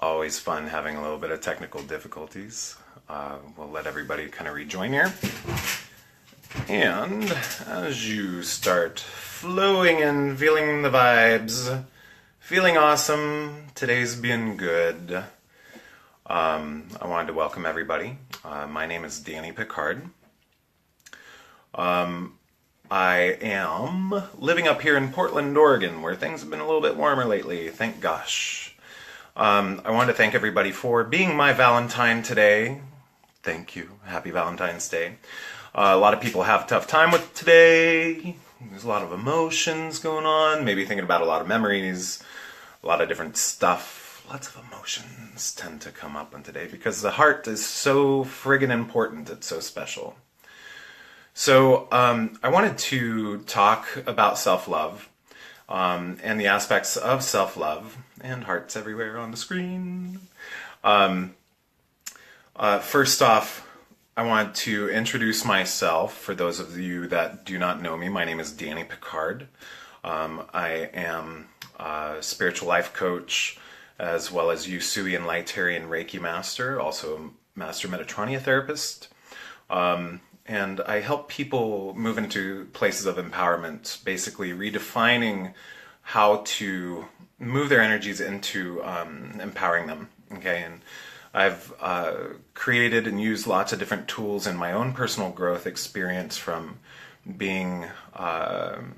Always fun having a little bit of technical difficulties. We'll let everybody kind of rejoin here. And as you start flowing and feeling the vibes, feeling awesome, today's been good. I wanted to welcome everybody. My name is Danny Picard. I am living up here in Portland, Oregon, where things have been a little bit warmer lately, thank gosh. I want to thank everybody for being my Valentine today. Thank you. Happy Valentine's Day. A lot of people have a tough time with today. There's a lot of emotions going on, maybe thinking about a lot of memories, a lot of different stuff. Lots of emotions tend to come up on today because the heart is so friggin' important. It's so special. So I wanted to talk about self-love and the aspects of self-love and hearts everywhere on the screen. First off, I want to introduce myself. For those of you that do not know me, my name is Danny Picard. I am a spiritual life coach as well as Usui and Lightarian Reiki master, also a master Metatronia therapist. And I help people move into places of empowerment, basically redefining how to move their energies into empowering them. Okay, and I've created and used lots of different tools in my own personal growth experience, from being kind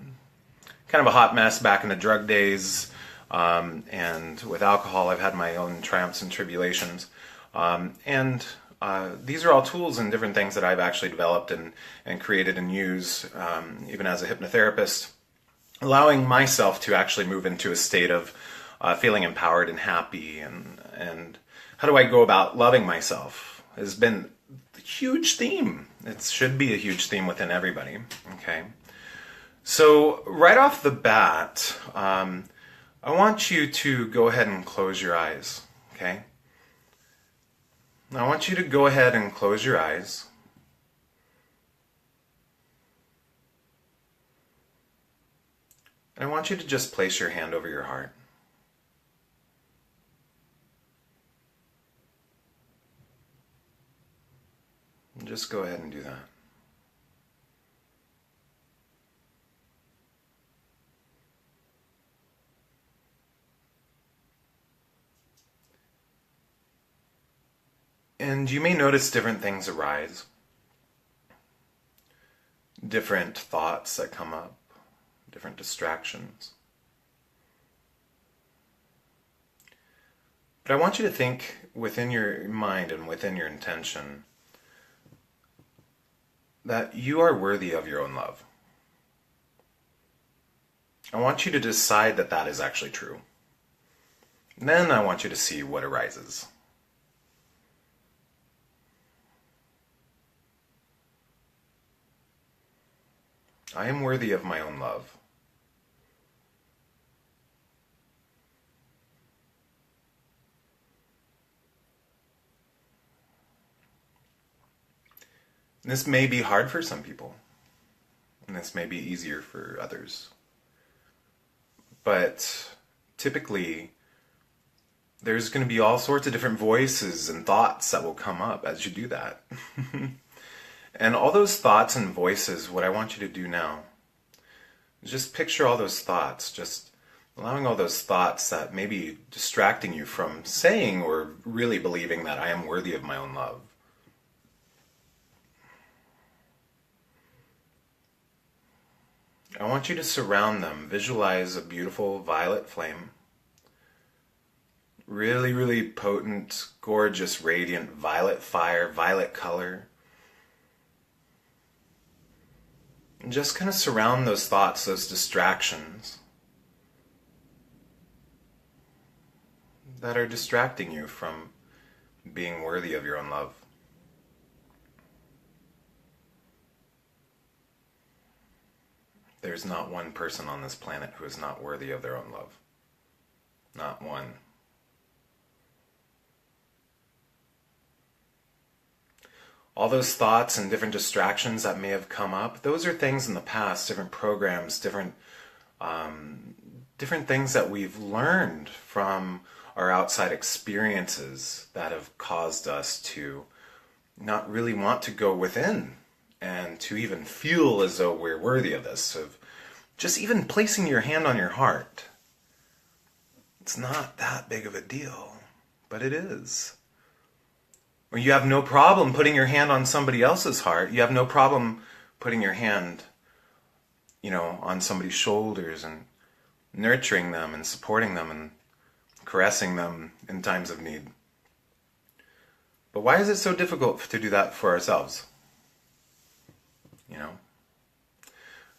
of a hot mess back in the drug days, and with alcohol I've had my own triumphs and tribulations. These are all tools and different things that I've actually developed and created and use, even as a hypnotherapist, allowing myself to actually move into a state of feeling empowered and happy. And how do I go about loving myself has been a huge theme. It should be a huge theme within everybody. Okay, so right off the bat, I want you to go ahead and close your eyes. Okay. I want you to go ahead and close your eyes. And I want you to just place your hand over your heart. And just go ahead and do that. And you may notice different things arise, different thoughts that come up, different distractions. But I want you to think within your mind and within your intention that you are worthy of your own love. I want you to decide that that is actually true. And then I want you to see what arises. I am worthy of my own love. This may be hard for some people, and this may be easier for others. But typically, there's going to be all sorts of different voices and thoughts that will come up as you do that. And all those thoughts and voices, what I want you to do now is just picture all those thoughts, just allowing all those thoughts that may be distracting you from saying or really believing that I am worthy of my own love. I want you to surround them. Visualize a beautiful violet flame. Really, really potent, gorgeous, radiant violet fire, violet color. And just kind of surround those thoughts, those distractions that are distracting you from being worthy of your own love. There's not one person on this planet who is not worthy of their own love. Not one. All those thoughts and different distractions that may have come up, those are things in the past, different programs, different things that we've learned from our outside experiences that have caused us to not really want to go within and to even feel as though we're worthy of this, of just even placing your hand on your heart. It's not that big of a deal, but it is. Or you have no problem putting your hand on somebody else's heart. You have no problem putting your hand, on somebody's shoulders and nurturing them and supporting them and caressing them in times of need. But why is it so difficult to do that for ourselves?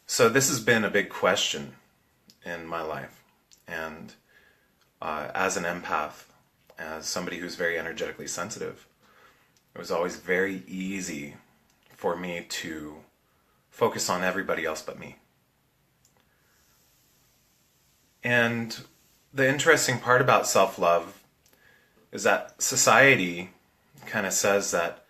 So this has been a big question in my life. And as an empath, as somebody who's very energetically sensitive, it was always very easy for me to focus on everybody else but me. And the interesting part about self-love is that society kind of says that,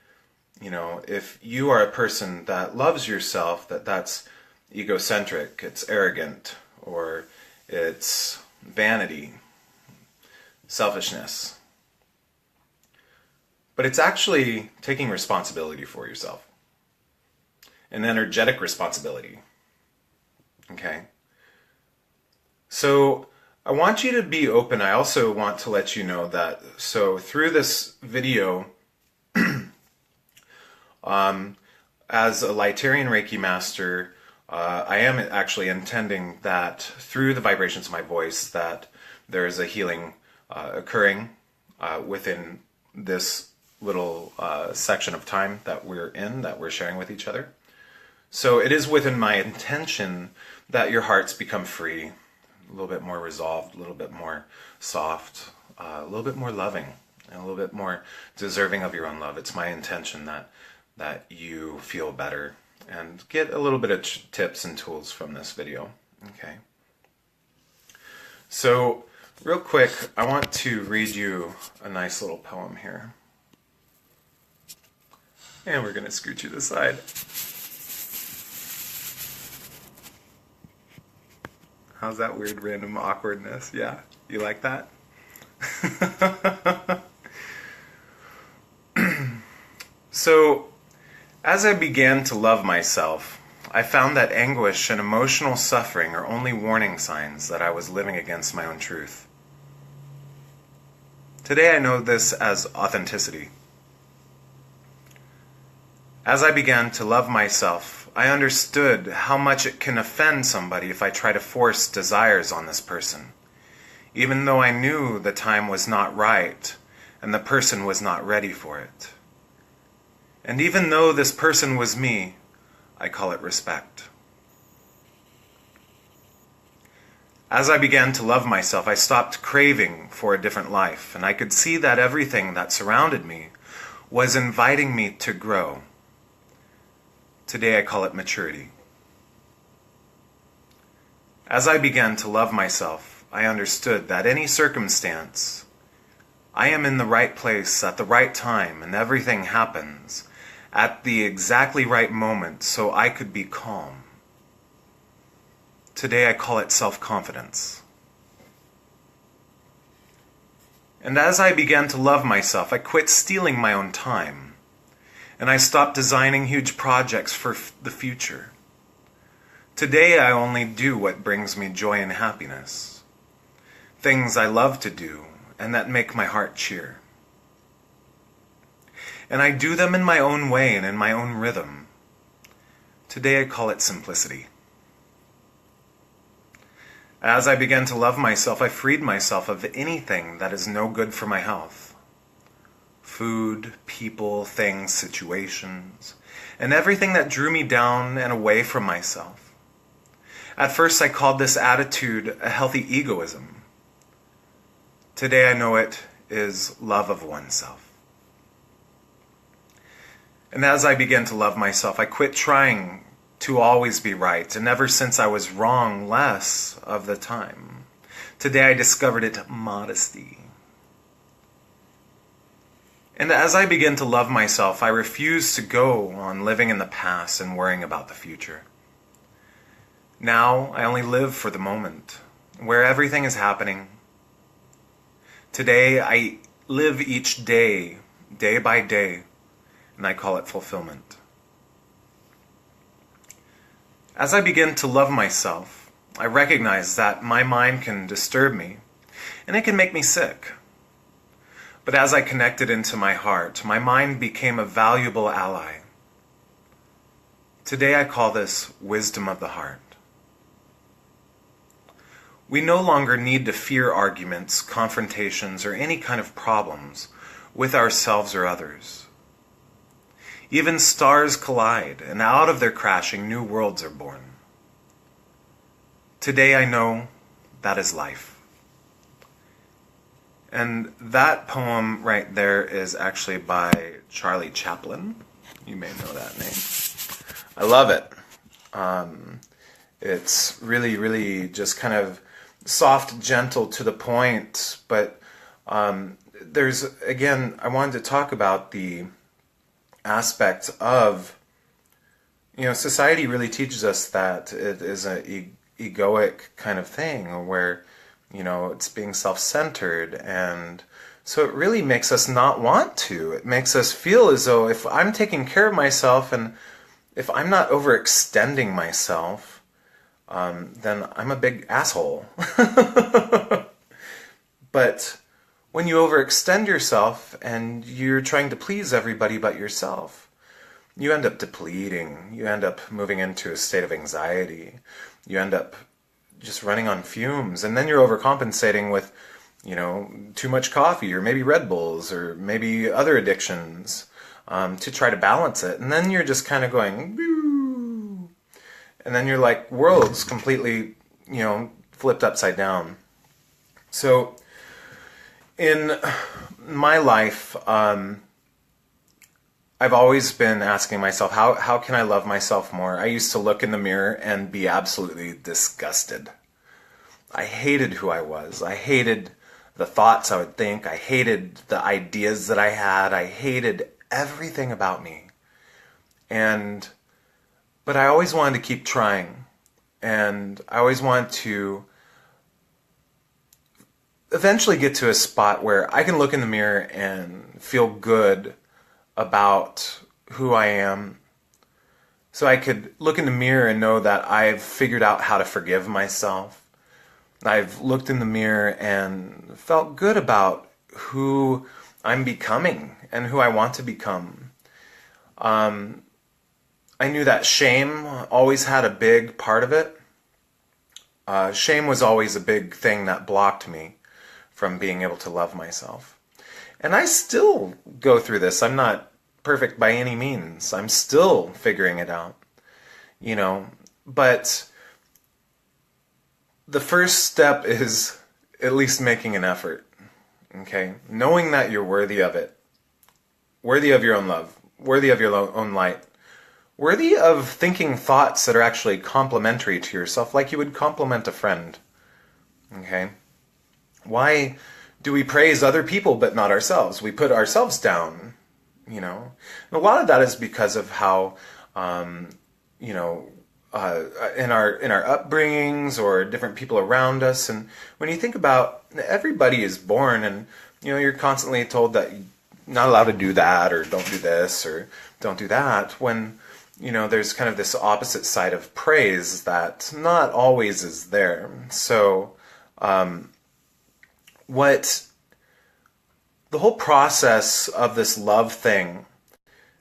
if you are a person that loves yourself, that's egocentric, it's arrogant, or it's vanity, selfishness. But it's actually taking responsibility for yourself. An energetic responsibility. Okay? So I want you to be open. I also want to let you know that, through this video, as a Lightarian Reiki master, I am actually intending that through the vibrations of my voice that there is a healing occurring within this little section of time that we're sharing with each other. So it is within my intention that your hearts become free, a little bit more resolved, a little bit more soft, a little bit more loving, and a little bit more deserving of your own love. It's my intention that you feel better and get a little bit of tips and tools from this video. Okay. So, real quick, I want to read you a nice little poem here. And we're going to scoot you to the side. How's that weird random awkwardness? Yeah, you like that? So, as I began to love myself, I found that anguish and emotional suffering are only warning signs that I was living against my own truth. Today I know this as authenticity. As I began to love myself, I understood how much it can offend somebody if I try to force desires on this person, even though I knew the time was not right and the person was not ready for it. And even though this person was me, I call it respect. As I began to love myself, I stopped craving for a different life, and I could see that everything that surrounded me was inviting me to grow. Today I call it maturity. As I began to love myself, I understood that any circumstance, I am in the right place at the right time, and everything happens at the exactly right moment so I could be calm. Today I call it self-confidence. And as I began to love myself, I quit stealing my own time, and I stopped designing huge projects for the future. Today I only do what brings me joy and happiness, things I love to do and that make my heart cheer. And I do them in my own way and in my own rhythm. Today I call it simplicity. As I began to love myself, I freed myself of anything that is no good for my health. Food, people, things, situations, and everything that drew me down and away from myself. At first I called this attitude a healthy egoism. Today I know it is love of oneself. And as I began to love myself, I quit trying to always be right, and ever since I was wrong less of the time. Today I discovered it modesty. And as I begin to love myself, I refuse to go on living in the past and worrying about the future. Now I only live for the moment, where everything is happening. Today I live each day, day by day, and I call it fulfillment. As I begin to love myself, I recognize that my mind can disturb me, and it can make me sick. But as I connected into my heart, my mind became a valuable ally. Today I call this wisdom of the heart. We no longer need to fear arguments, confrontations, or any kind of problems with ourselves or others. Even stars collide, and out of their crashing, new worlds are born. Today I know that is life. And that poem right there is actually by Charlie Chaplin. You may know that name. I love it. It's really, really just kind of soft, gentle, to the point. But there's, again, I wanted to talk about the aspect of, society really teaches us that it is an egoic kind of thing where, it's being self-centered, and so it really makes us not want to. It makes us feel as though if I'm taking care of myself and if I'm not overextending myself, then I'm a big asshole. But when you overextend yourself and you're trying to please everybody but yourself, you end up depleting. You end up moving into a state of anxiety. You end up just running on fumes, and then you're overcompensating with, too much coffee, or maybe Red Bulls, or maybe other addictions, to try to balance it. And then you're just kind of going, boo, and then you're like, world's completely, flipped upside down. So in my life, I've always been asking myself, how can I love myself more? I used to look in the mirror and be absolutely disgusted. I hated who I was. I hated the thoughts I would think. I hated the ideas that I had. I hated everything about me. But I always wanted to keep trying. And I always wanted to eventually get to a spot where I can look in the mirror and feel good about who I am. So I could look in the mirror and know that I've figured out how to forgive myself. I've looked in the mirror and felt good about who I'm becoming and who I want to become. I knew that shame always had a big part of it. Shame was always a big thing that blocked me from being able to love myself. And I still go through this. I'm not perfect by any means. I'm still figuring it out, but the first step is at least making an effort, okay? Knowing that you're worthy of it, worthy of your own love, worthy of your own light, worthy of thinking thoughts that are actually complementary to yourself, like you would compliment a friend, okay? Why do we praise other people but not ourselves? We put ourselves down, And a lot of that is because of how, in our upbringings or different people around us. And when you think about, everybody is born and, you're constantly told that you're not allowed to do that, or don't do this, or don't do that, when, there's kind of this opposite side of praise that not always is there. So, the whole process of this love thing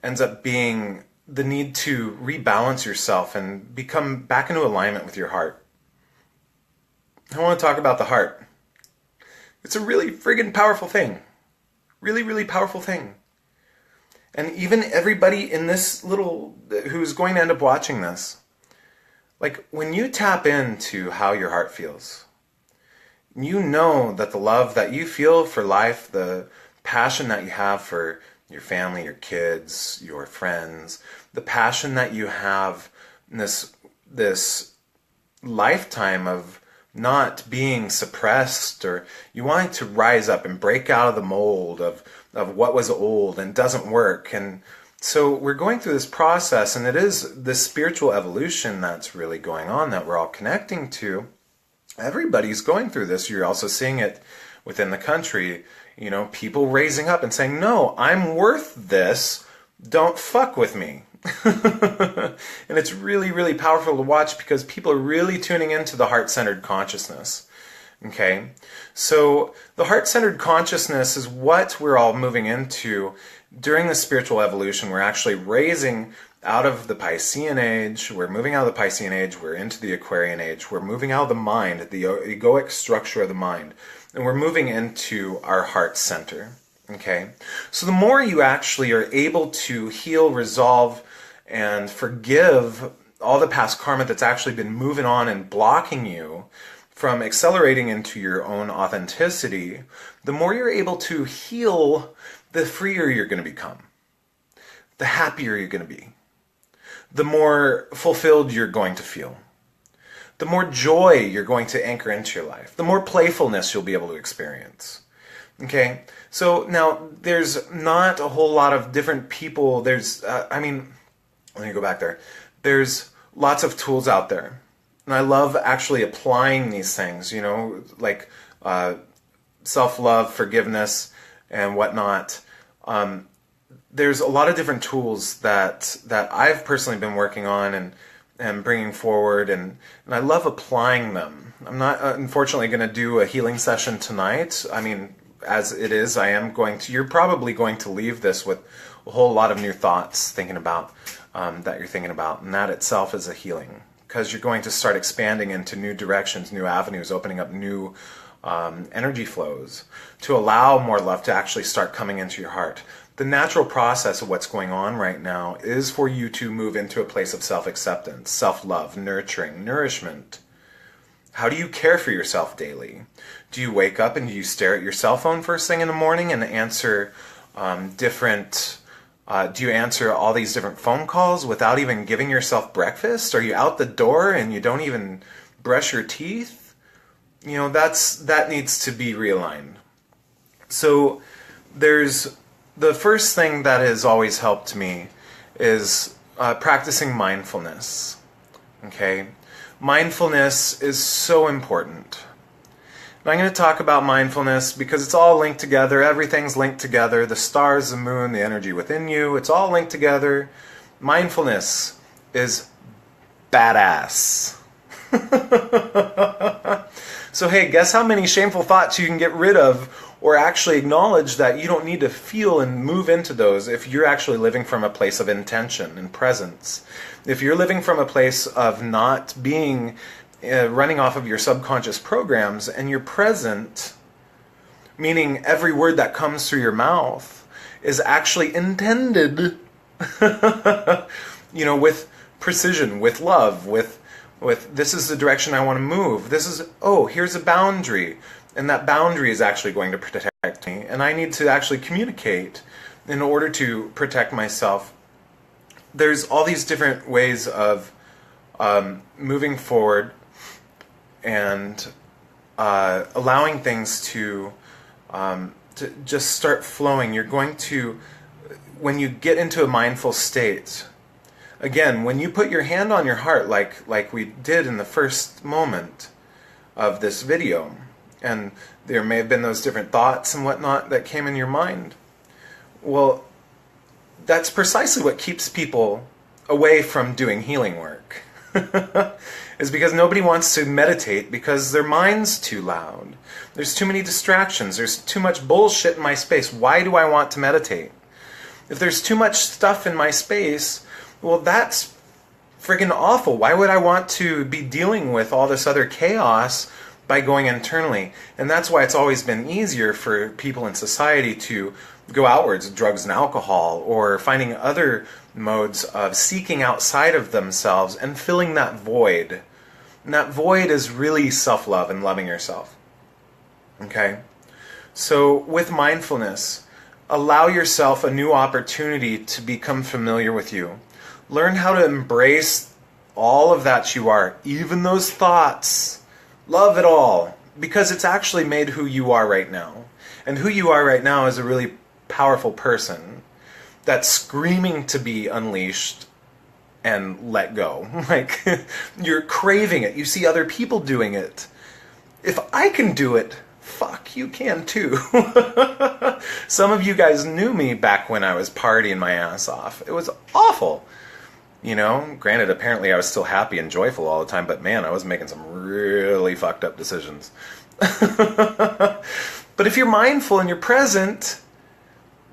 ends up being the need to rebalance yourself and become back into alignment with your heart. I want to talk about the heart. It's a really friggin' powerful thing. Really, really powerful thing. And even everybody in this who's going to end up watching this, like, when you tap into how your heart feels, you know that the love that you feel for life, the passion that you have for your family, your kids, your friends, the passion that you have in this lifetime of not being suppressed, or you wanting to rise up and break out of the mold of what was old and doesn't work. And so we're going through this process, and it is this spiritual evolution that's really going on, that we're all connecting to. Everybody's going through this. You're also seeing it within the country, people raising up and saying, no, I'm worth this, don't fuck with me. And it's really, really powerful to watch because people are really tuning into the heart-centered consciousness. Okay, so the heart-centered consciousness is what we're all moving into during the spiritual evolution. We're actually raising out of the Piscean age, we're moving out of the Piscean age, we're into the Aquarian age, we're moving out of the mind, the egoic structure of the mind, and we're moving into our heart center. Okay, so the more you actually are able to heal, resolve, and forgive all the past karma that's actually been moving on and blocking you from accelerating into your own authenticity, the more you're able to heal, the freer you're going to become, the happier you're going to be, the more fulfilled you're going to feel, the more joy you're going to anchor into your life, the more playfulness you'll be able to experience. Okay, so now there's not a whole lot of different people. There's, let me go back there. There's lots of tools out there. And I love actually applying these things, like self-love, forgiveness, and whatnot. There's a lot of different tools that I've personally been working on and bringing forward, and I love applying them. I'm not, unfortunately, going to do a healing session tonight. As it is, you're probably going to leave this with a whole lot of new thoughts that you're thinking about, and that itself is a healing, because you're going to start expanding into new directions, new avenues, opening up new energy flows to allow more love to actually start coming into your heart. The natural process of what's going on right now is for you to move into a place of self-acceptance, self-love, nurturing, nourishment. How do you care for yourself daily? Do you wake up and do you stare at your cell phone first thing in the morning and answer do you answer all these different phone calls without even giving yourself breakfast? Are you out the door and you don't even brush your teeth? That needs to be realigned. So there's the first thing that has always helped me is practicing mindfulness. Okay? Mindfulness is so important. And I'm going to talk about mindfulness because it's all linked together. Everything's linked together. The stars, the moon, the energy within you, it's all linked together. Mindfulness is badass. So hey, guess how many shameful thoughts you can get rid of or actually acknowledge that you don't need to feel and move into those if you're actually living from a place of intention and presence. If you're living from a place of not being running off of your subconscious programs and you're present, meaning every word that comes through your mouth is actually intended with precision, with love, with this is the direction I want to move. Here's a boundary. And that boundary is actually going to protect me. And I need to actually communicate in order to protect myself. There's all these different ways of moving forward and allowing things to just start flowing. You're going to, when you get into a mindful state, again, when you put your hand on your heart like we did in the first moment of this video, and there may have been those different thoughts and whatnot that came in your mind. Well, that's precisely what keeps people away from doing healing work. Is because nobody wants to meditate because their mind's too loud. There's too many distractions. There's too much bullshit in my space. Why do I want to meditate? If there's too much stuff in my space, well, that's friggin' awful. Why would I want to be dealing with all this other chaos by going internally? And that's why it's always been easier for people in society to go outwards, drugs and alcohol, or finding other modes of seeking outside of themselves and filling that void. And that void is really self-love and loving yourself. Okay? So with mindfulness, allow yourself a new opportunity to become familiar with you. Learn how to embrace all of that you are, even those thoughts. Love it all, because it's actually made who you are right now. And who you are right now is a really powerful person that's screaming to be unleashed and let go. Like, you're craving it. You see other people doing it. If I can do it, fuck, you can too. Some of you guys knew me back when I was partying my ass off. It was awful. You know, granted, apparently I was still happy and joyful all the time, but man, I was making some really fucked up decisions. But if you're mindful and you're present,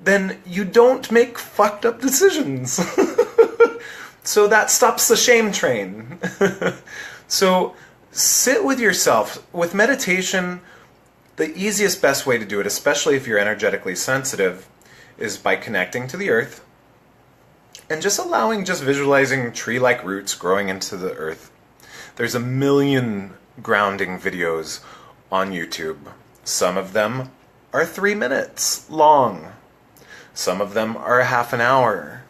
then you don't make fucked up decisions. So that stops the shame train. So sit with yourself. With meditation, the easiest, best way to do it, especially if you're energetically sensitive, is by connecting to the earth and just visualizing tree-like roots growing into the earth. There's a million grounding videos on YouTube. Some of them are 3 minutes long. Some of them are half an hour.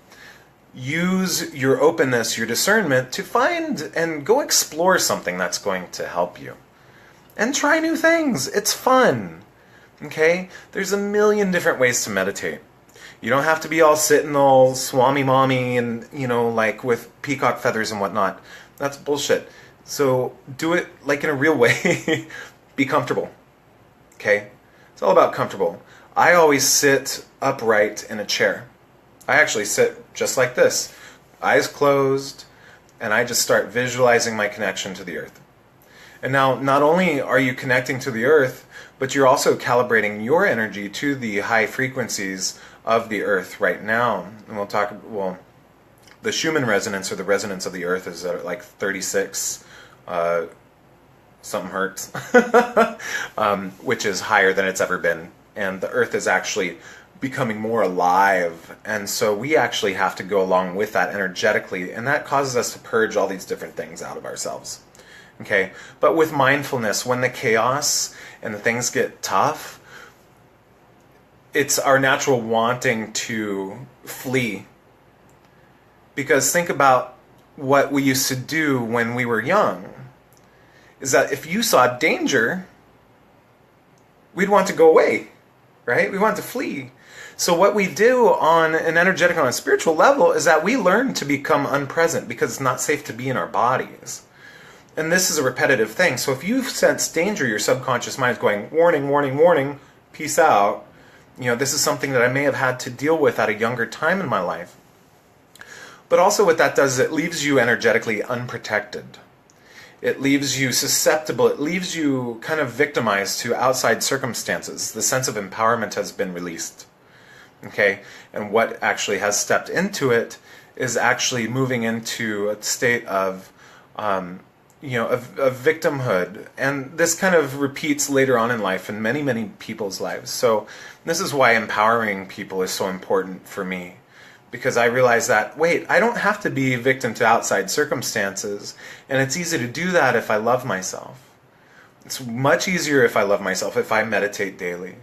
Use your openness, your discernment to find and go explore something that's going to help you. And try new things. It's fun. Okay? There's a million different ways to meditate. You don't have to be all sitting all swami mommy and, like with peacock feathers and whatnot. That's bullshit. So do it like in a real way. Be comfortable. Okay? It's all about comfortable. I always sit upright in a chair. I actually sit just like this. Eyes closed, and I just start visualizing my connection to the earth. And now, not only are you connecting to the earth, but you're also calibrating your energy to the high frequencies of the earth right now. And the Schumann resonance, or the resonance of the earth, is at like 36 something hertz, which is higher than it's ever been. And the earth is actually becoming more alive, and so we actually have to go along with that energetically, and that causes us to purge all these different things out of ourselves. Okay, but with mindfulness, when the chaos and the things get tough, it's our natural wanting to flee. Because think about what we used to do when we were young, is that if you saw danger, we'd want to go away, right? We want to flee. So what we do on an energetic, on a spiritual level, is that we learn to become unpresent because it's not safe to be in our bodies. And this is a repetitive thing. So if you sense danger, your subconscious mind is going, warning, warning, warning, peace out. This is something that I may have had to deal with at a younger time in my life. But also what that does is it leaves you energetically unprotected. It leaves you susceptible. It leaves you kind of victimized to outside circumstances. The sense of empowerment has been released. Okay, and what actually has stepped into it is actually moving into a state of, of victimhood. And this kind of repeats later on in life in many, many people's lives. So this is why empowering people is so important for me. Because I realize that, wait, I don't have to be a victim to outside circumstances. And it's easy to do that if I love myself. It's much easier if I love myself, if I meditate daily.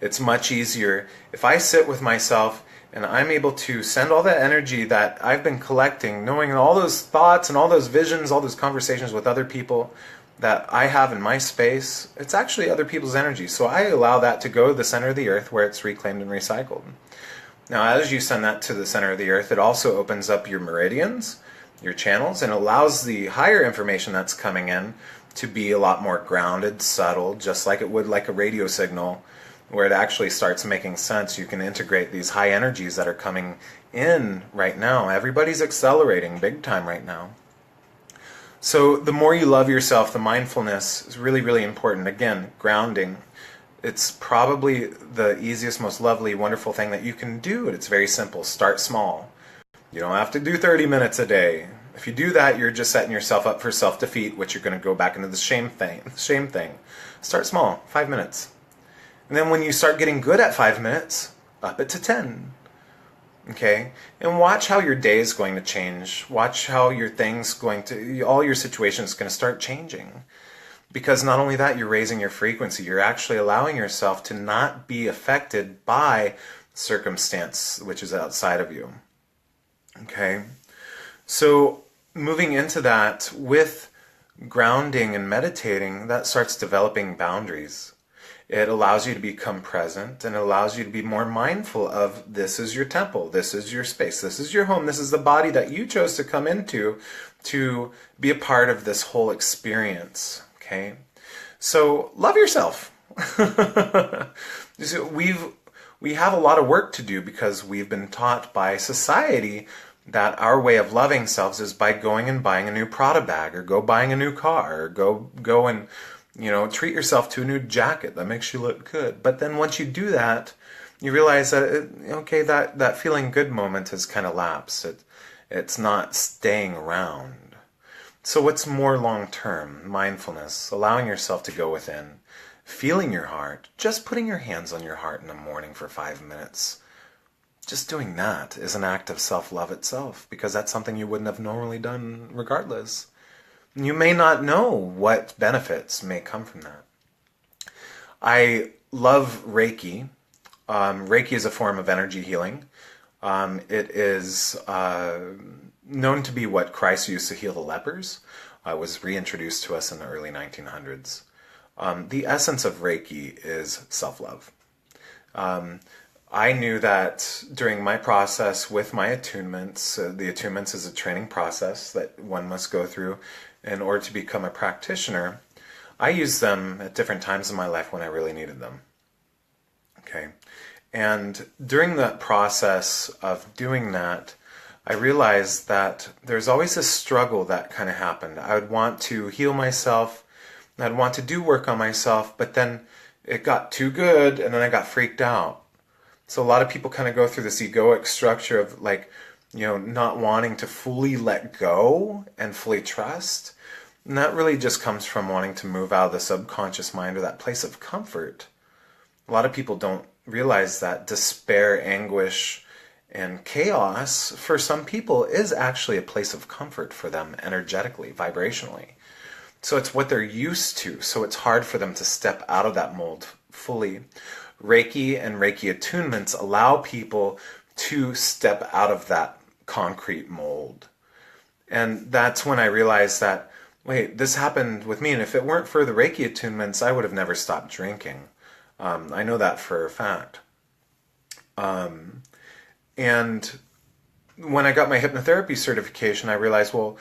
It's much easier if I sit with myself and I'm able to send all that energy that I've been collecting, knowing all those thoughts and all those visions, all those conversations with other people that I have in my space. It's actually other people's energy. So I allow that to go to the center of the earth where it's reclaimed and recycled. Now, as you send that to the center of the earth, it also opens up your meridians, your channels, and allows the higher information that's coming in to be a lot more grounded, subtle, just like it would like a radio signal, where it actually starts making sense. You can integrate these high energies that are coming in right now. Everybody's accelerating big time right now. So the more you love yourself, the mindfulness is really, really important. Again, grounding. It's probably the easiest, most lovely, wonderful thing that you can do. And it's very simple. Start small. You don't have to do 30 minutes a day. If you do that, you're just setting yourself up for self-defeat, which you're going to go back into the shame thing. Start small, 5 minutes. And then when you start getting good at 5 minutes, up it to 10. Okay? And watch how your day is going to change. Watch how all your situations going to start changing. Because not only that, you're raising your frequency. You're actually allowing yourself to not be affected by circumstance, which is outside of you. Okay? So moving into that with grounding and meditating, that starts developing boundaries. It allows you to become present, and it allows you to be more mindful of, this is your temple, this is your space, this is your home, this is the body that you chose to come into to be a part of this whole experience. Okay? So love yourself. So we have a lot of work to do because we've been taught by society that our way of loving selves is by going and buying a new Prada bag, or go buying a new car, or go and treat yourself to a new jacket that makes you look good. But then once you do that, you realize that okay, that feeling good moment has kind of lapsed. It's not staying around. So what's more long term? Mindfulness, allowing yourself to go within, feeling your heart, just putting your hands on your heart in the morning for 5 minutes. Just doing that is an act of self-love itself, because that's something you wouldn't have normally done regardless. You may not know what benefits may come from that. I love Reiki. Reiki is a form of energy healing. It is known to be what Christ used to heal the lepers. It was reintroduced to us in the early 1900s. The essence of Reiki is self-love. I knew that during my process with my attunements, the attunements is a training process that one must go through in order to become a practitioner. I used them at different times in my life when I really needed them. Okay. And during that process of doing that, I realized that there's always a struggle that kind of happened. I would want to heal myself, I'd want to do work on myself, but then it got too good, and then I got freaked out. So a lot of people kind of go through this egoic structure of not wanting to fully let go and fully trust. And that really just comes from wanting to move out of the subconscious mind, or that place of comfort. A lot of people don't realize that despair, anguish, and chaos for some people is actually a place of comfort for them energetically, vibrationally. So it's what they're used to, so it's hard for them to step out of that mold fully. Reiki and Reiki attunements allow people to step out of that concrete mold. And that's when I realized that, wait, this happened with me, and if it weren't for the Reiki attunements, I would have never stopped drinking. I know that for a fact. And when I got my hypnotherapy certification, I realized, well,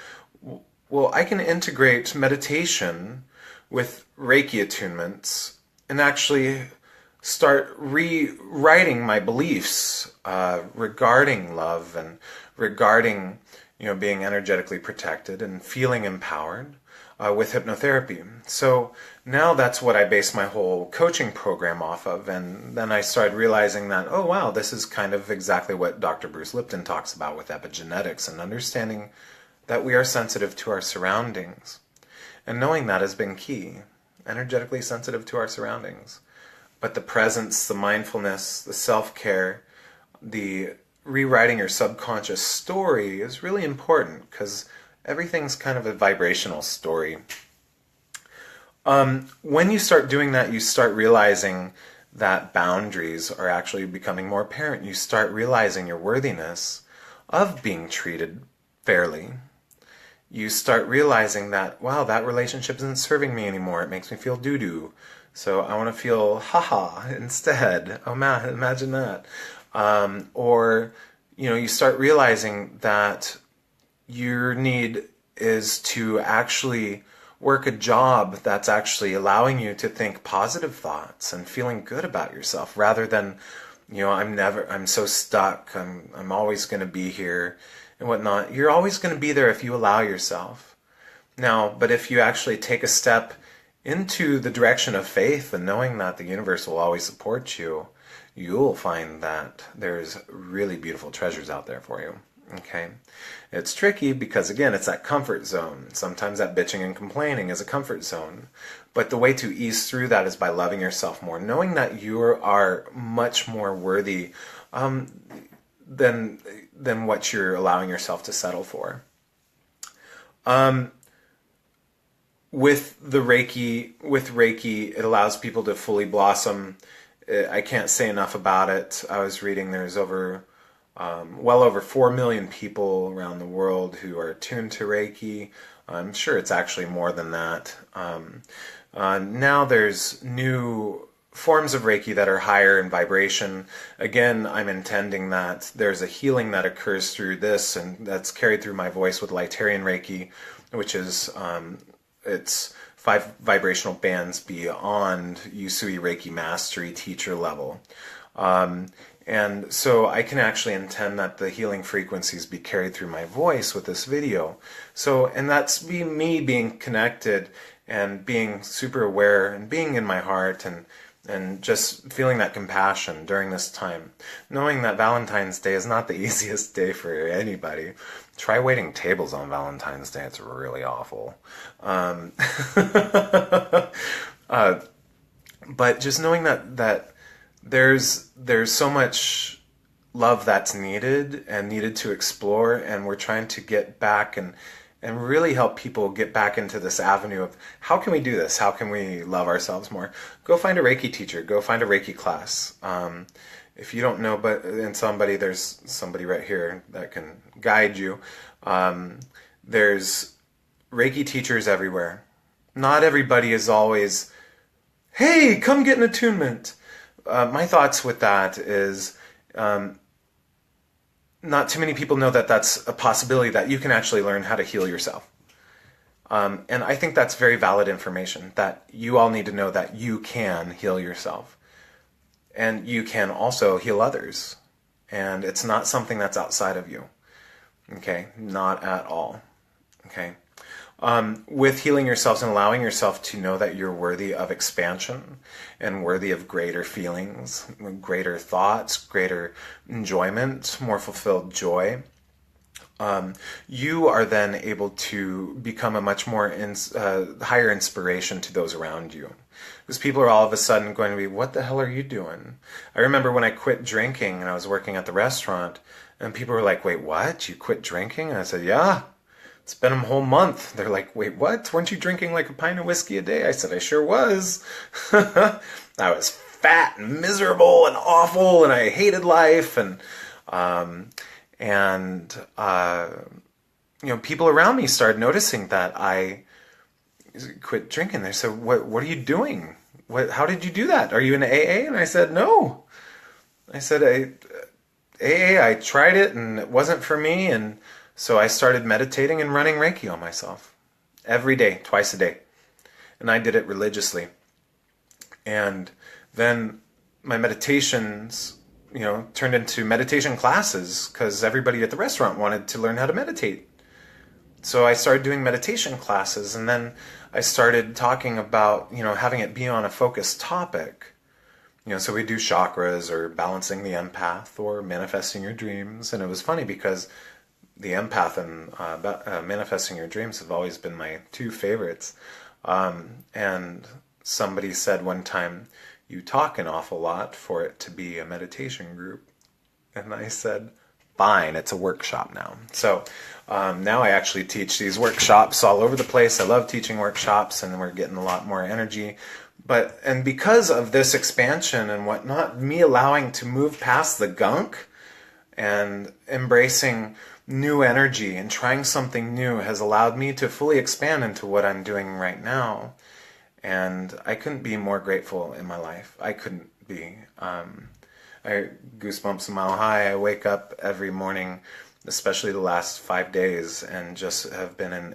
I can integrate meditation with Reiki attunements and actually start rewriting my beliefs regarding love and regarding being energetically protected and feeling empowered with hypnotherapy. So now that's what I base my whole coaching program off of. And then I started realizing that, oh wow, this is kind of exactly what Dr. Bruce Lipton talks about with epigenetics, and understanding that we are sensitive to our surroundings. And knowing that has been key, energetically sensitive to our surroundings. But the presence, the mindfulness, the self-care, the rewriting your subconscious story is really important, because everything's kind of a vibrational story. When you start doing that, you start realizing that boundaries are actually becoming more apparent. You start realizing your worthiness of being treated fairly. You start realizing that, wow, that relationship isn't serving me anymore. It makes me feel doo-doo. So I want to feel haha instead. Oh man, imagine that. Or you start realizing that your need is to actually work a job that's actually allowing you to think positive thoughts and feeling good about yourself, rather than, I'm so stuck, I'm always going to be here and whatnot. You're always going to be there if you allow yourself. Now, but if you actually take a step into the direction of faith and knowing that the universe will always support you, you'll find that there's really beautiful treasures out there for you. Okay? It's tricky because, again, it's that comfort zone. Sometimes that bitching and complaining is a comfort zone. But the way to ease through that is by loving yourself more, knowing that you are much more worthy than what you're allowing yourself to settle for. With Reiki, it allows people to fully blossom. I can't say enough about it. I was reading there's well over 4 million people around the world who are attuned to Reiki. I'm sure it's actually more than that. Now there's new forms of Reiki that are higher in vibration. Again, I'm intending that there's a healing that occurs through this, and that's carried through my voice with Lightarian Reiki, which is it's vibrational bands beyond Usui Reiki Mastery teacher level. And so I can actually intend that the healing frequencies be carried through my voice with this video. So, and that's me being connected and being super aware and being in my heart and just feeling that compassion during this time. Knowing that Valentine's Day is not the easiest day for anybody. Try waiting tables on Valentine's Day. It's really awful. But just knowing that there's so much love that's needed and needed to explore, and we're trying to get back and really help people get back into this avenue of how can we do this? How can we love ourselves more? Go find a Reiki teacher. Go find a Reiki class. If you don't know, there's somebody right here that can guide you. There's Reiki teachers everywhere. Not everybody is always, hey, come get an attunement. My thoughts with that is not too many people know that that's a possibility, that you can actually learn how to heal yourself. And I think that's very valid information, that you all need to know that you can heal yourself. And you can also heal others. And it's not something that's outside of you. Okay? Not at all. Okay? With healing yourselves and allowing yourself to know that you're worthy of expansion and worthy of greater feelings, greater thoughts, greater enjoyment, more fulfilled joy, you are then able to become a much more higher inspiration to those around you. Because people are all of a sudden going to be, what the hell are you doing? I remember when I quit drinking and I was working at the restaurant, and people were like, wait, what? You quit drinking? And I said, yeah. It's been a whole month. They're like, wait, what? Weren't you drinking like a pint of whiskey a day? I said, I sure was. I was fat and miserable and awful, and I hated life. And people around me started noticing that I quit drinking. They said, what are you doing? How did you do that? Are you in AA? And I said, no. I said, AA, I tried it and it wasn't for me, and so I started meditating and running Reiki on myself every day, twice a day. And I did it religiously. And then my meditations, turned into meditation classes because everybody at the restaurant wanted to learn how to meditate. So I started doing meditation classes, and then I started talking about, having it be on a focused topic. So we do chakras or balancing the empath or manifesting your dreams. And it was funny because the empath and manifesting your dreams have always been my two favorites. And somebody said one time, you talk an awful lot for it to be a meditation group. And I said, fine, it's a workshop now. So now I actually teach these workshops all over the place. I love teaching workshops, and we're getting a lot more energy. And because of this expansion and whatnot, me allowing to move past the gunk and embracing new energy and trying something new has allowed me to fully expand into what I'm doing right now. And I couldn't be more grateful in my life. I couldn't be. I goosebumps a mile high. I wake up every morning, especially the last 5 days, and just have been in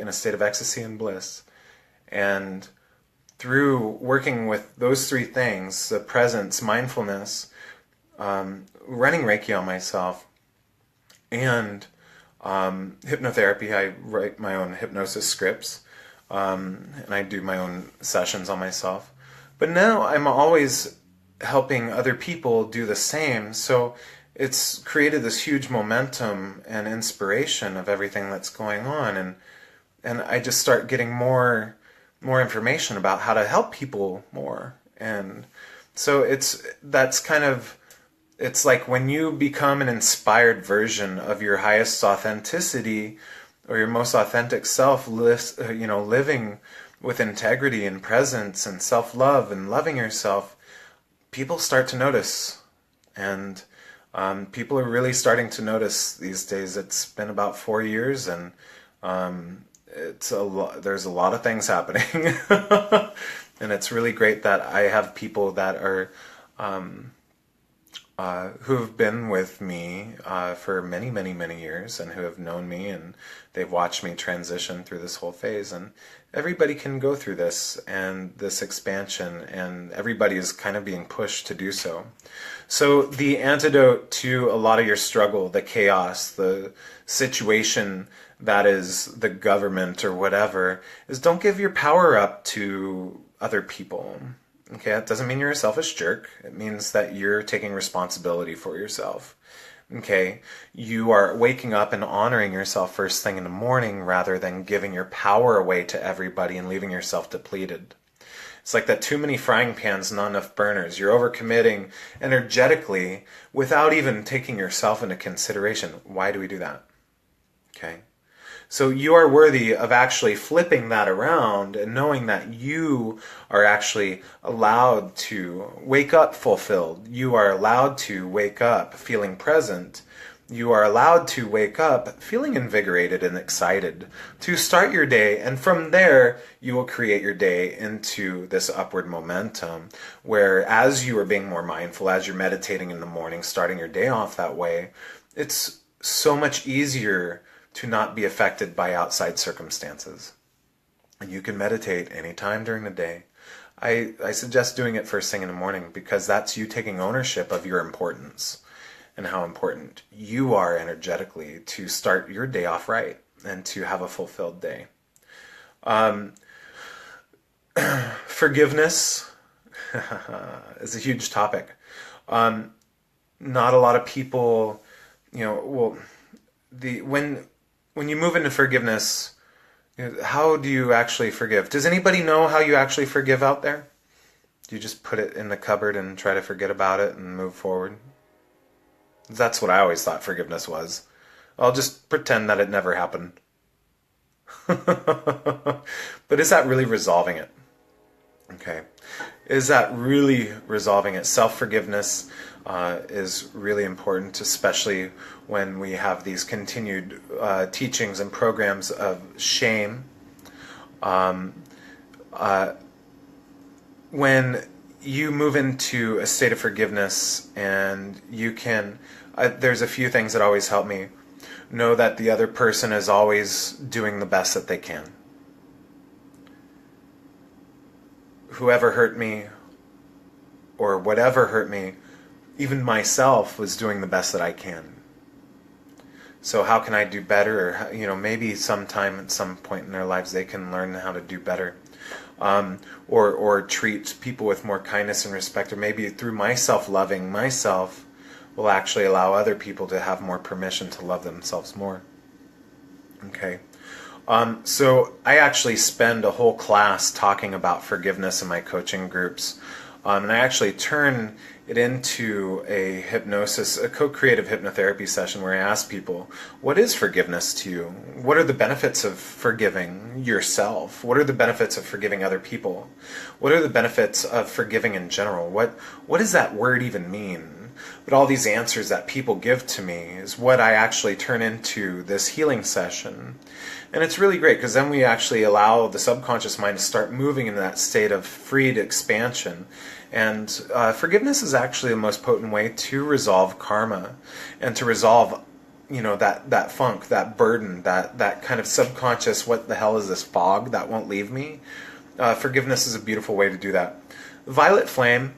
a state of ecstasy and bliss. And through working with those three things, the presence, mindfulness, running Reiki on myself, and hypnotherapy. I write my own hypnosis scripts, and I do my own sessions on myself. But now I'm always helping other people do the same, so it's created this huge momentum and inspiration of everything that's going on, and I just start getting more information about how to help people more. And so it's like when you become an inspired version of your highest authenticity or your most authentic self, living with integrity and presence and self-love and loving yourself, people start to notice. And people are really starting to notice these days. It's been about 4 years, and there's a lot of things happening. And it's really great that I have people that are who have been with me for many, many, many years, and who have known me, and they've watched me transition through this whole phase. And everybody can go through this and this expansion, and everybody is kind of being pushed to do so. So the antidote to a lot of your struggle, the chaos, the situation that is the government or whatever, is don't give your power up to other people. Okay, that doesn't mean you're a selfish jerk. It means that you're taking responsibility for yourself. Okay, you are waking up and honoring yourself first thing in the morning rather than giving your power away to everybody and leaving yourself depleted. It's like that too many frying pans, not enough burners. You're overcommitting energetically without even taking yourself into consideration. Why do we do that? Okay. So you are worthy of actually flipping that around and knowing that you are actually allowed to wake up fulfilled. You are allowed to wake up feeling present. You are allowed to wake up feeling invigorated and excited to start your day. And from there, you will create your day into this upward momentum where, as you are being more mindful, as you're meditating in the morning, starting your day off that way, it's so much easier to not be affected by outside circumstances. And you can meditate anytime during the day. I suggest doing it first thing in the morning because that's you taking ownership of your importance and how important you are energetically to start your day off right and to have a fulfilled day. Forgiveness is a huge topic. Not a lot of people, when you move into forgiveness, how do you actually forgive? Does anybody know how you actually forgive out there? Do you just put it in the cupboard and try to forget about it and move forward? That's what I always thought forgiveness was. I'll just pretend that it never happened. But is that really resolving it? Okay. Is that really resolving it? Self-forgiveness is really important, especially when we have these continued teachings and programs of shame. When you move into a state of forgiveness, and you can, there's a few things that always help me. Know that the other person is always doing the best that they can. Whoever hurt me, or whatever hurt me, even myself was doing the best that I can. So how can I do better? Or, maybe sometime at some point in their lives they can learn how to do better. Or treat people with more kindness and respect. Or maybe through my self-loving myself will actually allow other people to have more permission to love themselves more. Okay. So I actually spend a whole class talking about forgiveness in my coaching groups. And I actually turn it into a co-creative hypnotherapy session where I ask people, what is forgiveness to you? What are the benefits of forgiving yourself? What are the benefits of forgiving other people? What are the benefits of forgiving in general? What does that word even mean? But all these answers that people give to me is what I actually turn into this healing session. And it's really great because then we actually allow the subconscious mind to start moving in that state of freed expansion. And forgiveness is actually the most potent way to resolve karma and to resolve, that funk, that burden, that kind of subconscious, what the hell is this fog that won't leave me? Forgiveness is a beautiful way to do that. Violet Flame,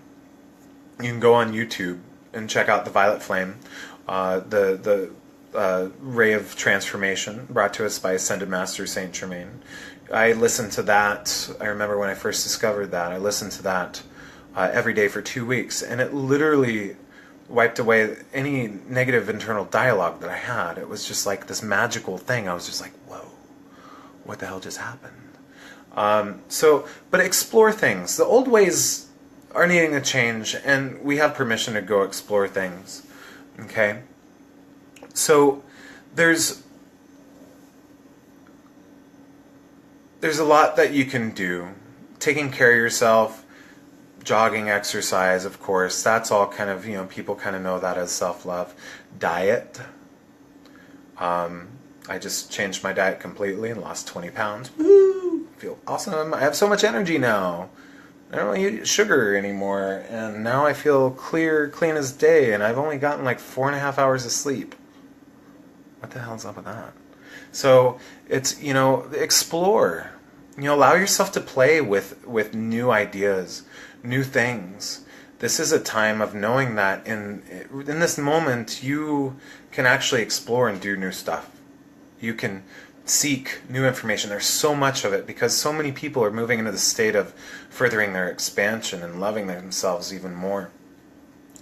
you can go on YouTube and check out the Violet Flame, the Ray of Transformation, brought to us by Ascended Master Saint Germain. I listened to that. I remember when I first discovered that. I listened to that every day for 2 weeks, and it literally wiped away any negative internal dialogue that I had. It was just like this magical thing. I was just like, whoa, what the hell just happened? But explore things. The old ways are needing to change, and we have permission to go explore things. Okay? So there's a lot that you can do. Taking care of yourself, jogging, exercise, of course, that's all kind of, people kind of know that as self-love. Diet. I just changed my diet completely and lost 20 pounds. Woo! Feel awesome. I have so much energy now. I don't eat sugar anymore, and now I feel clean as day, and I've only gotten like 4.5 hours of sleep. What the hell's up with that? So it's, explore. Allow yourself to play with new ideas, new things. This is a time of knowing that in this moment you can actually explore and do new stuff. You can seek new information. There's so much of it because so many people are moving into the state of furthering their expansion and loving themselves even more.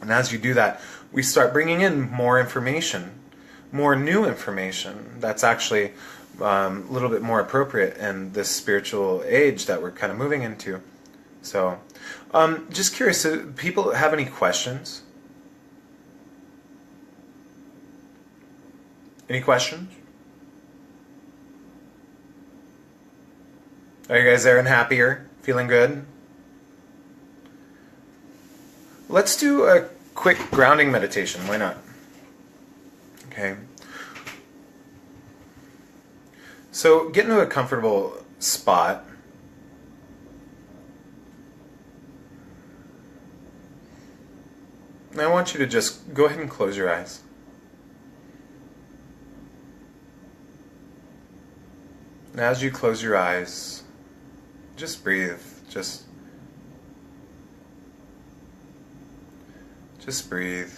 And as you do that, we start bringing in more information, more new information that's actually a little bit more appropriate in this spiritual age that we're kind of moving into. So, just curious, do people have any questions? Any questions? Are you guys there and happier? Feeling good? Let's do a quick grounding meditation. Why not? Okay. So get into a comfortable spot. And I want you to just go ahead and close your eyes. And as you close your eyes, just breathe. Just breathe.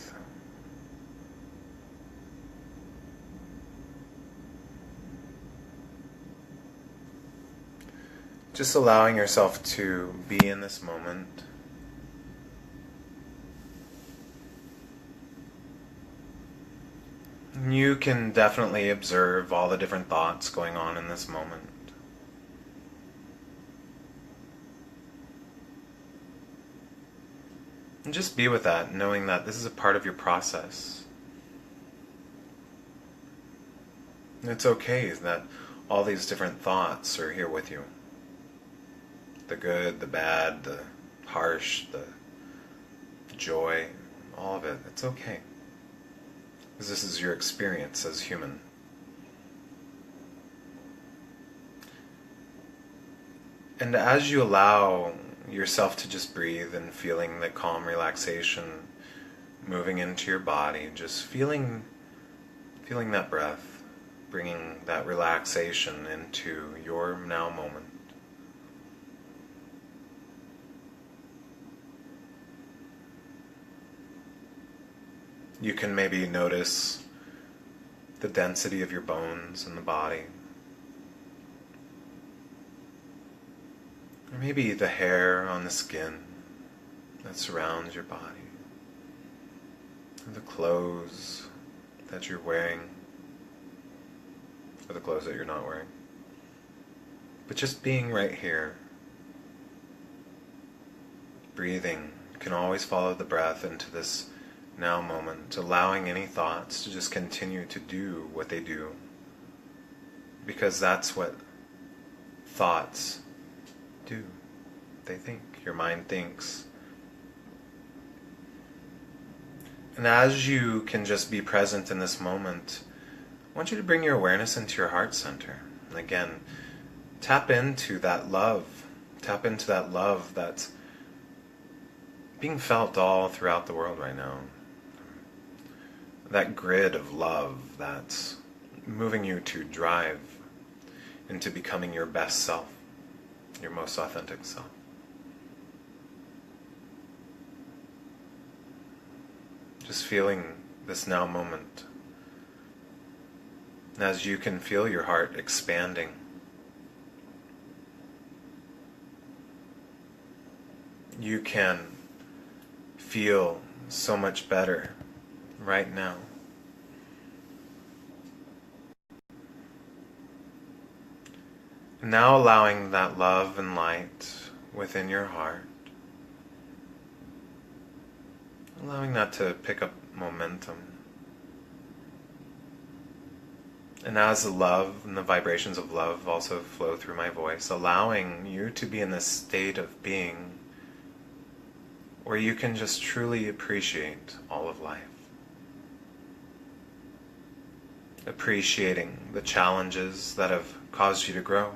Just allowing yourself to be in this moment. You can definitely observe all the different thoughts going on in this moment. And just be with that, knowing that this is a part of your process. And it's okay that all these different thoughts are here with you. The good, the bad, the harsh, the joy, all of it. It's okay. Because this is your experience as human. And as you allow yourself to just breathe and feeling the calm relaxation moving into your body, just feeling that breath, bringing that relaxation into your now moment. You can maybe notice the density of your bones in the body. Or maybe the hair on the skin that surrounds your body. Or the clothes that you're wearing. Or the clothes that you're not wearing. But just being right here. Breathing. You can always follow the breath into this now moment, allowing any thoughts to just continue to do what they do, because that's what thoughts do. They think. Your mind thinks. And as you can just be present in this moment, I want you to bring your awareness into your heart center. And again, tap into that love. Tap into that love that's being felt all throughout the world right now. That grid of love that's moving you to drive into becoming your best self, your most authentic self. Just feeling this now moment. As you can feel your heart expanding. You can feel so much better right now. Now allowing that love and light within your heart, allowing that to pick up momentum. And as the love and the vibrations of love also flow through my voice, allowing you to be in this state of being where you can just truly appreciate all of life. Appreciating the challenges that have caused you to grow.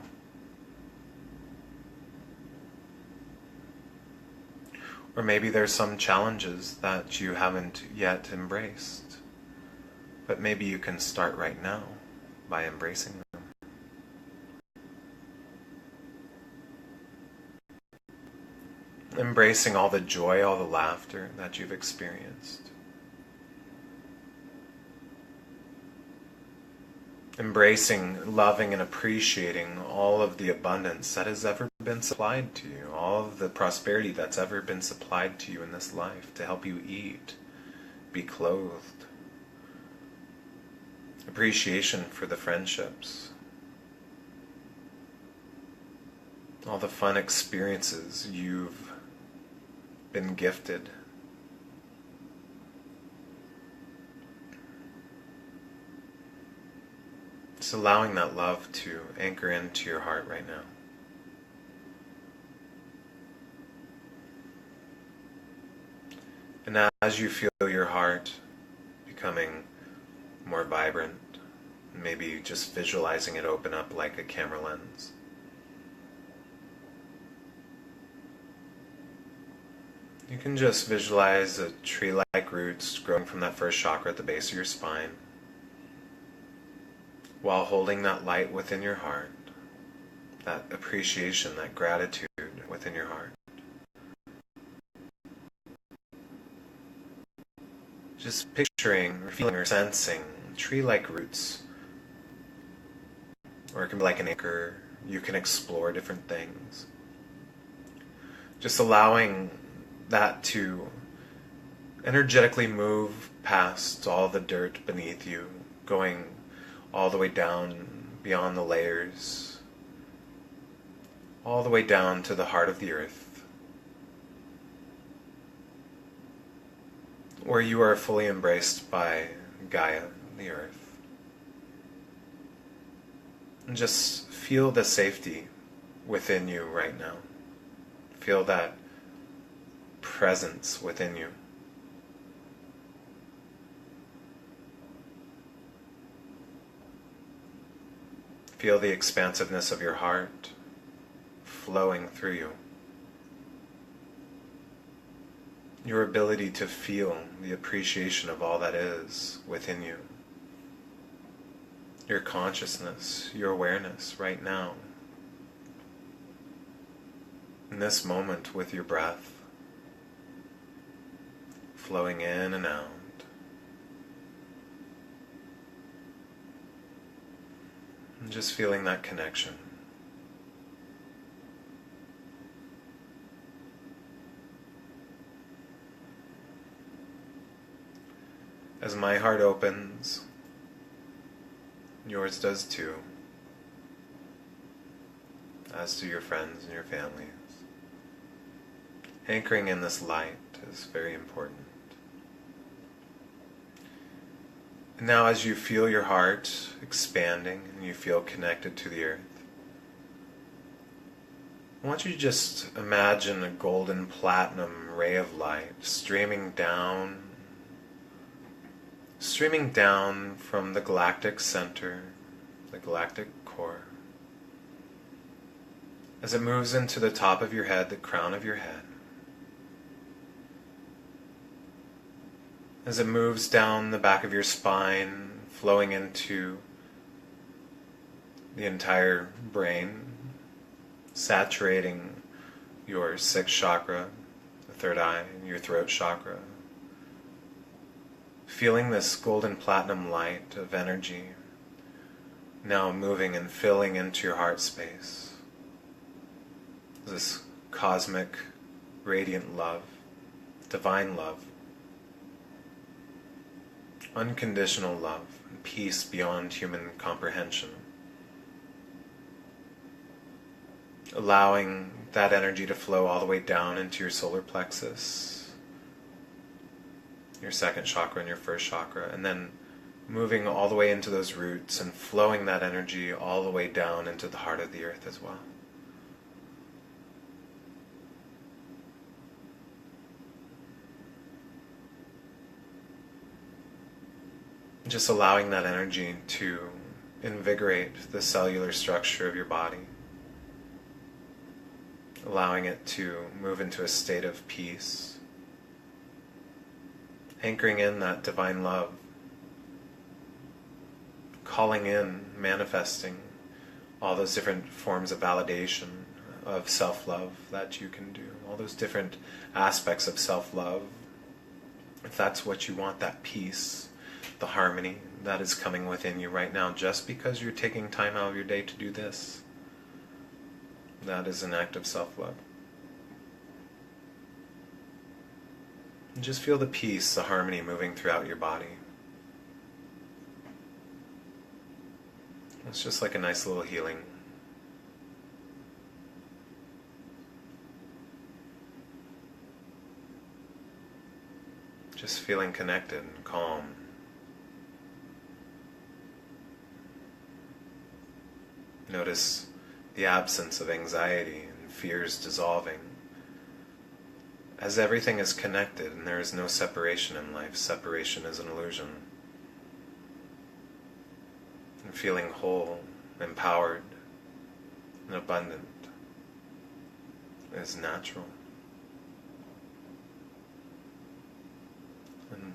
Or maybe there's some challenges that you haven't yet embraced, but maybe you can start right now by embracing them. Embracing all the joy, all the laughter that you've experienced. Embracing, loving, and appreciating all of the abundance that has ever been supplied to you, all of the prosperity that's ever been supplied to you in this life to help you eat, be clothed. Appreciation for the friendships, all the fun experiences you've been gifted. Just allowing that love to anchor into your heart right now. And as you feel your heart becoming more vibrant, maybe just visualizing it open up like a camera lens, you can just visualize a tree-like roots growing from that first chakra at the base of your spine, while holding that light within your heart, that appreciation, that gratitude within your heart. Just picturing or feeling or sensing tree-like roots, or it can be like an anchor. You can explore different things. Just allowing that to energetically move past all the dirt beneath you, going all the way down beyond the layers, all the way down to the heart of the earth, where you are fully embraced by Gaia, the earth. And just feel the safety within you right now. Feel that presence within you. Feel the expansiveness of your heart flowing through you. Your ability to feel the appreciation of all that is within you. Your consciousness, your awareness right now. In this moment with your breath flowing in and out. And just feeling that connection. As my heart opens, yours does too, as do your friends and your families. Anchoring in this light is very important. And now as you feel your heart expanding and you feel connected to the earth, I want you to just imagine a golden platinum ray of light streaming down from the galactic center, the galactic core, as it moves into the top of your head, the crown of your head, as it moves down the back of your spine, flowing into the entire brain, saturating your sixth chakra, the third eye, your throat chakra. Feeling this golden platinum light of energy now moving and filling into your heart space. This cosmic, radiant love, divine love, unconditional love, and peace beyond human comprehension. Allowing that energy to flow all the way down into your solar plexus, your second chakra and your first chakra, and then moving all the way into those roots and flowing that energy all the way down into the heart of the earth as well. Just allowing that energy to invigorate the cellular structure of your body. allowing it to move into a state of peace, anchoring in that divine love, calling in, manifesting all those different forms of validation, of self-love that you can do, all those different aspects of self-love. If that's what you want, that peace, the harmony that is coming within you right now, just because you're taking time out of your day to do this, that is an act of self-love. And just feel the peace, the harmony moving throughout your body. It's just like a nice little healing. Just feeling connected and calm. Notice the absence of anxiety and fears dissolving. As everything is connected and there is no separation in life, separation is an illusion. And feeling whole, empowered, and abundant is natural. And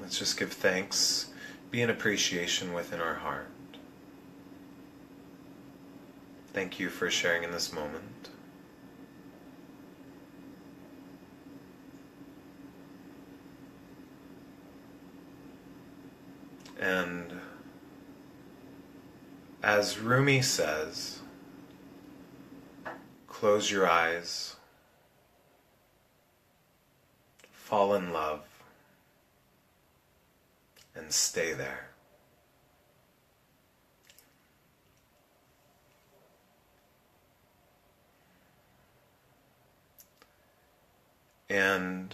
let's just give thanks, be an appreciation within our heart. Thank you for sharing in this moment. And as Rumi says, close your eyes, fall in love, and stay there. And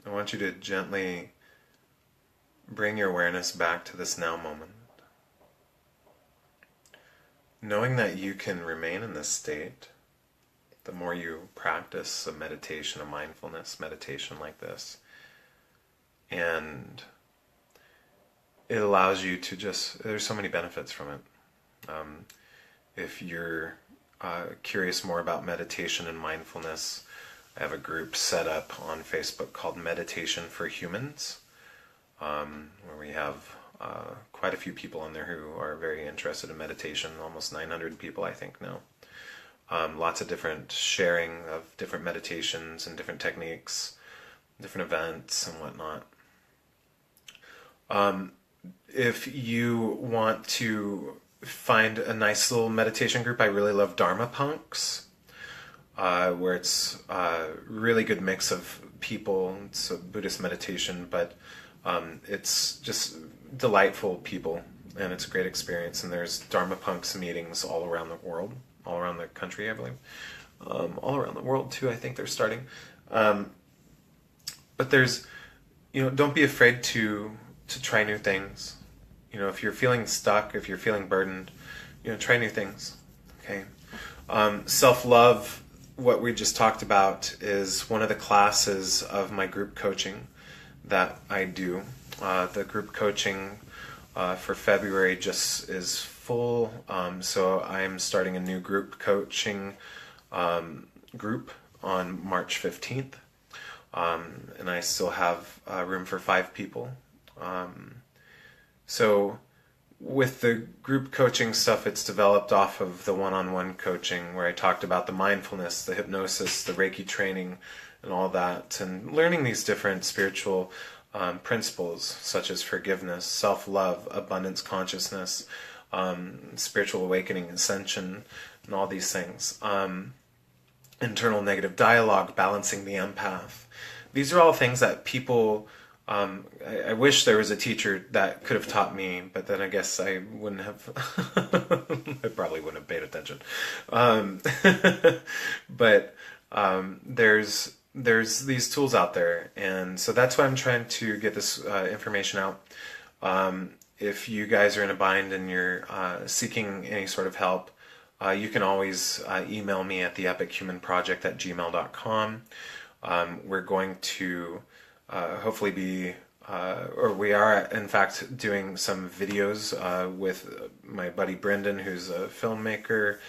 I want you to gently bring your awareness back to this now moment. Knowing that you can remain in this state, the more you practice a meditation, a mindfulness meditation like this, and it allows you to just, there's so many benefits from it. If you're curious more about meditation and mindfulness, I have a group set up on Facebook called Meditation for Humans, where we have quite a few people in there who are very interested in meditation, almost 900 people I think now. Lots of different sharing of different meditations and different techniques, different events and whatnot. If you want to find a nice little meditation group, I really love Dharma Punks, where it's a really good mix of people. It's a Buddhist meditation, but it's just delightful people, and it's a great experience. And there's Dharma Punks meetings all around the world, all around the country, I believe. All around the world, too, I think they're starting. But there's, don't be afraid to try new things. If you're feeling stuck, if you're feeling burdened, try new things, okay? Self-love, what we just talked about, is one of the classes of my group coaching that I do. The group coaching for February just is full, so I'm starting a new group coaching group on March 15th, and I still have room for 5 people. So with the group coaching stuff, it's developed off of the one-on-one coaching, where I talked about the mindfulness, the hypnosis, the Reiki training, and all that, and learning these different spiritual principles such as forgiveness, self-love, abundance consciousness, spiritual awakening, ascension, and all these things. Internal negative dialogue, balancing the empath. These are all things that people... I wish there was a teacher that could have taught me, but then I guess I wouldn't have... I probably wouldn't have paid attention. But there's these tools out there, and so that's why I'm trying to get this information out. If you guys are in a bind and you're seeking any sort of help, you can always email me at theepichumanproject@gmail.com. We're going to hopefully be, or we are in fact doing some videos with my buddy Brendan, who's a filmmaker,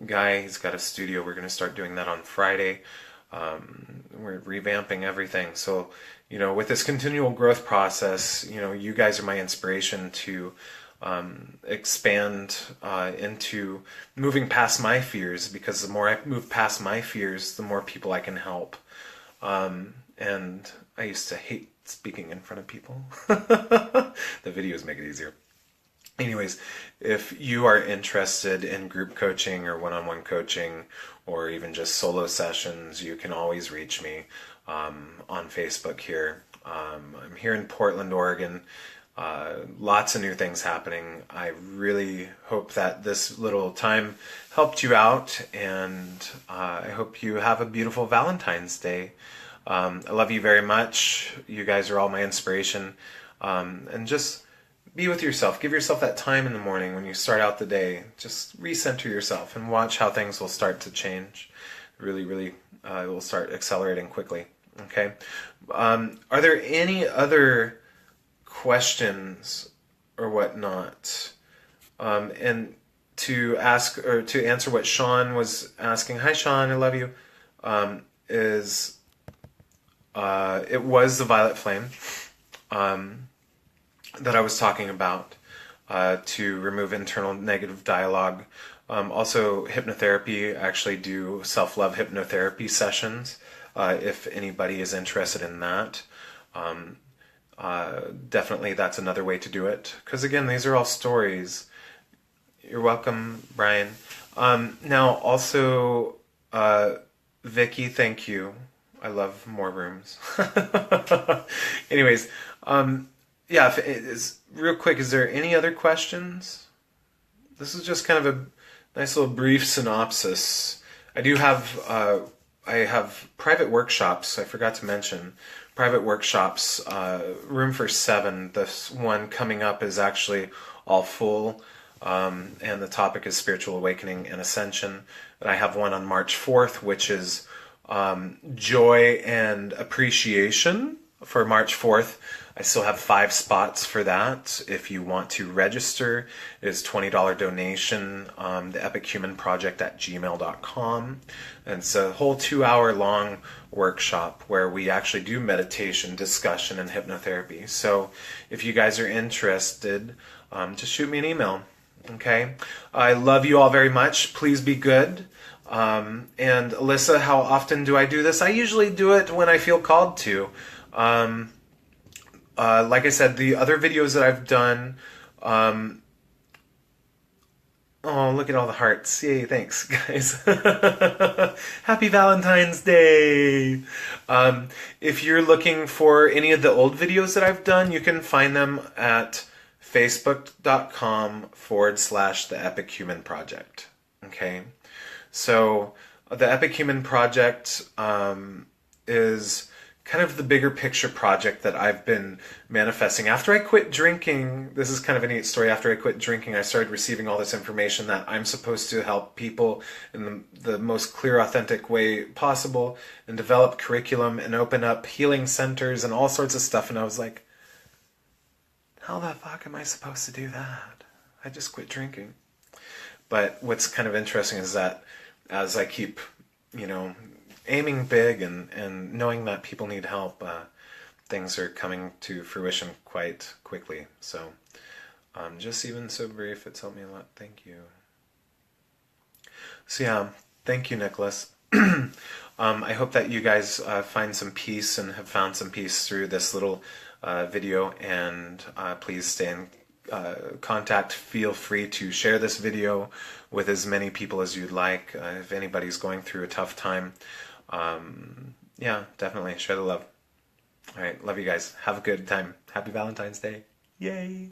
guy. He's got a studio. We're going to start doing that on Friday. We're revamping everything. So, with this continual growth process, you guys are my inspiration to expand into moving past my fears, because the more I move past my fears, the more people I can help. And I used to hate speaking in front of people. The videos make it easier. Anyways, if you are interested in group coaching or one-on-one coaching, or even just solo sessions, you can always reach me on Facebook here. I'm here in Portland, Oregon. Lots of new things happening. I really hope that this little time helped you out, and I hope you have a beautiful Valentine's Day. I love you very much. You guys are all my inspiration. And just be with yourself. Give yourself that time in the morning when you start out the day. Just recenter yourself and watch how things will start to change. Really, really, it will start accelerating quickly. Okay? Are there any other questions or whatnot? And to ask or to answer what Sean was asking, hi Sean, I love you, it was the violet flame that I was talking about to remove internal negative dialogue. Also hypnotherapy. I actually do self-love hypnotherapy sessions if anybody is interested in that. Definitely that's another way to do it, because again, these are all stories. You're welcome, Brian. Now also Vicky, thank you. I love more rooms. Anyways, yeah, real quick, is there any other questions? This is just kind of a nice little brief synopsis. I do have, I have private workshops, I forgot to mention. Private workshops, room for 7. This one coming up is actually all full, and the topic is spiritual awakening and ascension. And I have one on March 4th, which is joy and appreciation for March 4th. I still have 5 spots for that. If you want to register, it is $20 donation, the epichumenproject@gmail.com. And it's a whole 2-hour long workshop where we actually do meditation, discussion, and hypnotherapy. So if you guys are interested, just shoot me an email. Okay? I love you all very much. Please be good. And Alyssa, how often do I do this? I usually do it when I feel called to. Like I said, the other videos that I've done, oh, look at all the hearts. Yay, thanks, guys. Happy Valentine's Day. If you're looking for any of the old videos that I've done, you can find them at facebook.com/The Epic Human Project. Okay? So, the Epic Human Project is kind of the bigger picture project that I've been manifesting. After I quit drinking, this is kind of a neat story, after I quit drinking, I started receiving all this information that I'm supposed to help people in the most clear, authentic way possible, and develop curriculum and open up healing centers and all sorts of stuff. And I was like, how the fuck am I supposed to do that? I just quit drinking. But what's kind of interesting is that as I keep, aiming big and knowing that people need help, things are coming to fruition quite quickly. So just even so brief, it's helped me a lot. Thank you. So yeah, thank you, Nicholas. I hope that you guys find some peace and have found some peace through this little video, and please stay in contact. Feel free to share this video with as many people as you'd like. If anybody's going through a tough time, yeah, definitely share the love. All right, love you guys. Have a good time. Happy Valentine's Day. Yay.